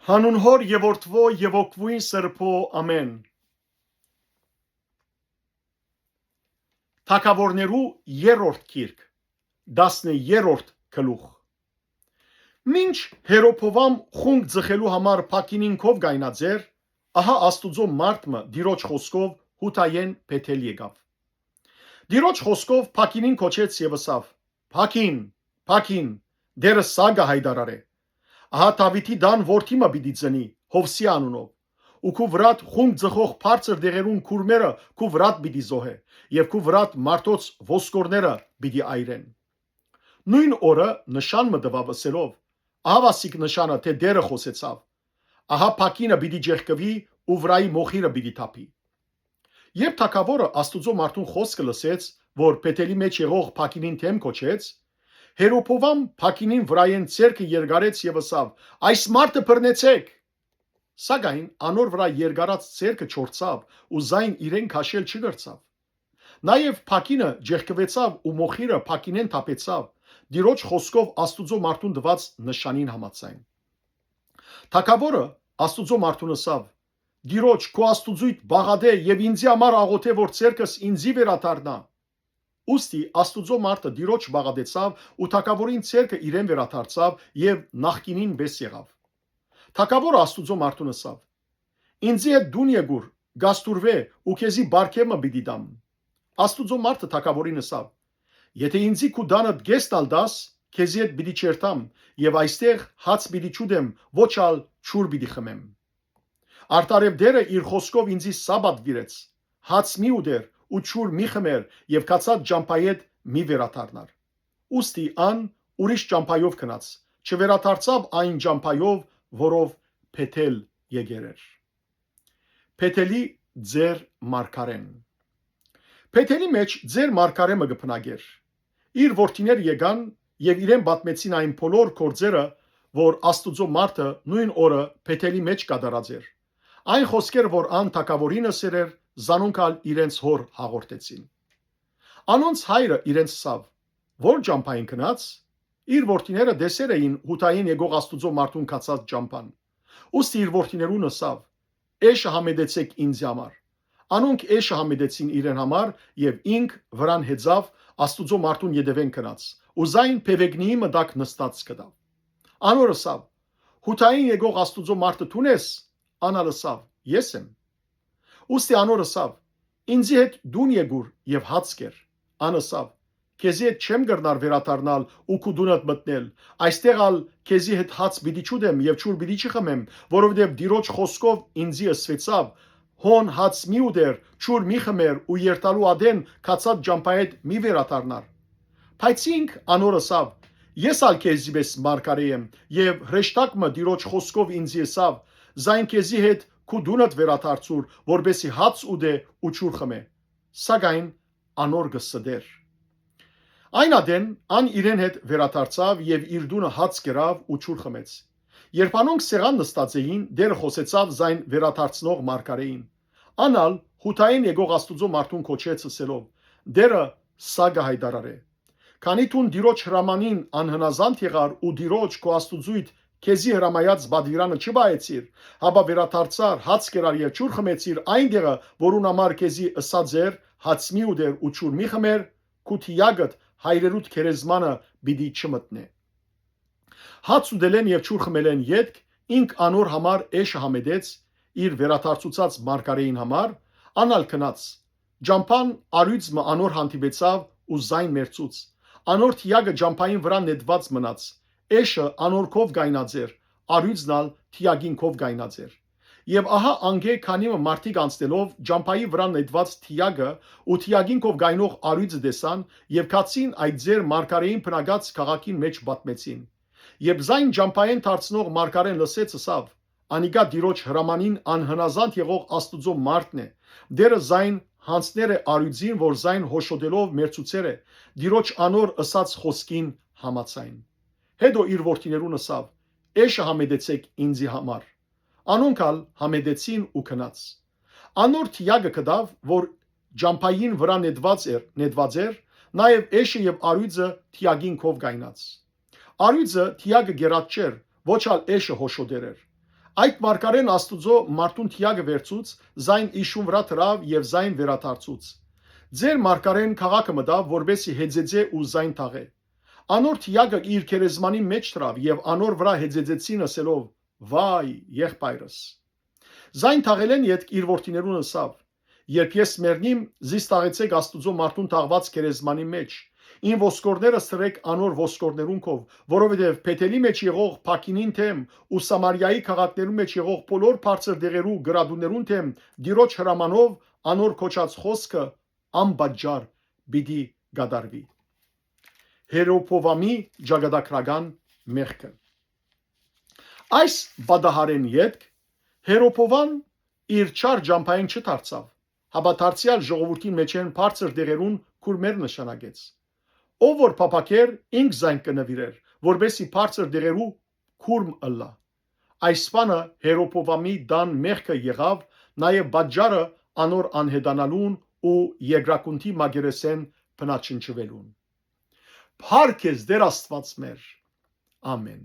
Հանուն հոր եւ որդվո եւ օգվույն սրբո ամեն։ Թագավորներու երրորդ գիրք 10-րդ գլուխ։ Մինչ Հերոփովամ խունկ ձխելու համար փակինին քով գայնաձեր, ահա Աստուծո մարդը դիրոջ խոսքով հութայեն Փեթել եկավ։ Դիրոջ խոսքով փակինին կոչեց եւ ասավ. Փակին, փակին, դերը սագա հայդարարե։ Ահա Դավիթի դան որդիմը պիտի ծնի Հովսի անունով, ու քու վրատ խունկ ձխող բարձր դեղերուն քուրմերը քու վրատ պիտի զոհե, եւ քու վրատ մարդոց ոսկորները պիտի այրեն։ Նույն օրը նշան մը տվավ ասելով. Ահավասիկ նշանը թե դերը խոսեցավ, ահա փակինը պիտի ջեղկվի ու վրայի մոխիրը պիտի թափի։ Երբ թագավորը Աստուծո մարդուն խոսքը լսեց, որ Փեթելի մեջ եղող փակինին թեմ կոչեց, Հերոփովամ փակինին վրայեն ցերկը երգարեց եւ ասավ. Այս մարդը բռնեցեք։ Սակայն անոր վրա երգարած ցերկը չորցավ ու զայն իրեն քաշել չգրցավ։ Նաեւ փակինը ջեղկվեցավ ու մոխիրը փակինեն թափեցավ, դիրոջ խոսքով Աստուծո մարդուն տված նշանին համաձայն։ Թագավորը Աստուծո մարդուն ասավ. Դիրոջ քո Աստուծույթ բաղադե եւ ինձի համար աղոթե որ ցերկս ինձի վերադառնա։ Ուստի Աստուծո մարդը դիրոջ բաղադեցավ ու թագավորին ցերկը իրեն վերադարձավ եւ նախկինին բես եղավ։ Թագավորը Աստուծո մարդուն ասավ. Ինձի հետ դուն եկուր, գաստուրվե ու քեզի բարգեմը պիտի դամ։ Աստուծո մարդը թագավորին ասավ. Եթե ինձի քու դանդ գեստալ դաս, քեզի հետ պիտի չերտամ եւ այստեղ հաց պիտի չուդեմ, ոչ ալ չուր պիտի խմեմ։ Արտարև դերը իր խոսքով ինձի սաբատ վիրեց, հաց մի ուդեր ու չուր մի խմեր եւ կացած ջամփայետ մի վերաթարնար։ Ուստի ան ուրիշ ջամփայով գնաց, չվերաթարցավ այն ջամփայով, որով Փեթել եկեր էր։ Փեթելի ձեր մարգարեն։ Փեթելի մեջ ձեր մարգարեմը կփնագեր։ Իր որդիներ եկան եւ իրեն պատմեցին այն բոլոր գործերը, որ Աստուծո մարդը նույն օրը Փեթելի մեջ կատարած էր։ Այն խոսքերը, որ ան թագավորին ասեր, զանոնքալ իրենց հոր հաղորդեցին։ Անոնց հայրը իրենց ասավ. որ ջամփային գնաց, իր որդիները դեսեր էին հութային եկող Աստուծո մարդուն կացած ջամփան։ Ուստի իր որդիներուն ասավ. Էշը համեդեցեք ինձ համար։ Անոնք էշը համեդեցին իրեն համար եւ ինք վրան հեծավ Աստուծո մարդուն յետևեն գնաց։ Ու զայն փեվեգնիի մտակ նստած կդավ։ Անոր ասավ. հութային եկող Աստուծո մարդը թունես, անալսավ, ես եմ։ Ուստի անոր ասավ. ինձի հետ դուն եկուր եւ հաց կեր։ Անասավ. քեզի հետ չեմ գռնար վերադառնալ ու քու դունդ մտնել, այստեղ ալ քեզի հետ հաց պիտի չուդեմ եւ չուր պիտի չխմեմ, որովհետեւ դիրոջ խոսքով ինձի ասվեցավ. հոն հաց մի ուդեր, չուր մի խմեր ու երտալու ադեն կացած ջամփայետ մի վերադառնար։ Բայց ինք անոր ասավ. ես ալ քեզի պես մարգարե եմ եւ հրեշտակը դիրոջ խոսքով ինձի ասավ. զայն քեզի հետ քու դունդ վերադարձուր, որբեսի հաց ուդե ու չուր խմե։ Սակայն անոր գսդեր։ Այն ադեն ան իրեն հետ վերադարձավ եւ իր դունը հաց կերավ ու չուր խմեց։ Երբ անոնք սեղան նստած էին, դերը խոսեցավ զայն վերադարձնող մարգարեին։ Անալ հութային եկող Աստուծո մարդուն կոչեց ասելով. դերը սագա հայդարարե։ Քանի տուն դիրոջ հրամանին անհնազանդ եղար ու դիրոջ քո Աստուծույթ քեզի հրամայած բադիրանը չբայեցիր, հաբա վերադարձար հաց կերար եւ չուր խմեցիր այն դեղը, որուն համար քեզի ըսած էր հաց մի ուդեր ու չուր մի խմեր, քու թիագդ հայրերուդ քերեզմանը պիտի չմտնե։ Հաց ուդելեն եւ չուր խմելեն յետք, ինք անոր համար էշը համեդեց իր վերադարձուցած մարգարեին համար, անալ քնած։ Ջամփան արույցը անոր հանդիպեցավ ու զայն մերծուց։ Անոր թիագը ջամփային վրա նետված մնաց։ Էշը անորքով գայնաձեր, արույցնալ թիագինքով գայնաձեր։ Եվ ահա անգե քանիմը մարդիկ անցնելով ջամփայի վրա նետված թիագը ու թիագինքով գայնող արույցը տեսան եւ կացին այդ ձեր մարգարեին բնագած քաղաքին մեջ պատմեցին։ Երբ զայն ջամփային դարձնող մարգարեն լսեց ասավ. անիկա դիրոջ հրամանին անհնազանդ եղող Աստուծո մարդն է։ Դերը զայն հանցներ է արույցին, որ զայն հոշոտելով մերծուցեր է, դիրոջ անոր ըսած խոսքին համաձայն։ Հետո իր որդիներուն ասավ. էշը համեդեցեք ինձի համար։ Անոնքալ համեդեցին ու քնած։ Անոր թիագը կդավ, որ ջամփային վրա նետված էր, նաեւ էշը եւ արույցը թիագինքով գայնած։ Արույցը թիագը գերած չէր, ոչ ալ էշը հոշոտեր էր։ Այդ մարգարեն Աստուծո մարդուն թիագը վերցուց, զայն իշուն վրա թրավ եւ զայն վերաթարցուց։ Ձեր մարգարեն քաղաքը մտավ, որբեսի հեծեծե ու զայն թաղե։ Անոր թիագը իր քերեզմանի մեջ թրավ եւ անոր վրա հեծեծեցին ասելով. «Վայ, եղբայրս»։ Զայն թաղելեն յետք իր որդիներուն ասավ. «Երբ ես մեռնիմ, զիս թաղեցեք Աստուծո մարդուն թաղված քերեզմանի մեջ։ Ին ոսկորները սրեք անոր ոսկորներունքով, որովհետև Փեթելի մեջ եղող Փակինին թեմ ու Սամարիայի քաղաքներու մեջ եղող բոլոր բարձր դեղերու գրադուներուն թեմ դիրոջ հրամանով անոր կոչած խոսքը անբաժար պիտի գադարվի»։ Հերոփովամի ճակատագրական մեղքը։ Այս բադահարեն յետք Հերոփովան իր չար ջամփային չդարձավ, հապա դարձյալ ժողովրդի մեջեն բարձր դեղերուն քուրմեր նշանակեց։ Ով որ փապակեր ինք զայն կնվիրեր, որբեսի բարձր դեղերու քուրմ ըլլա։ Այս բանը Հերոփովամի դան մեղքը եղավ, նաև բաժարը անոր անհետանալուն ու երկրակունթի մագերեսեն բնաչնչվելուն։ Փառք ես Տեր Աստված մեր։ Ամեն։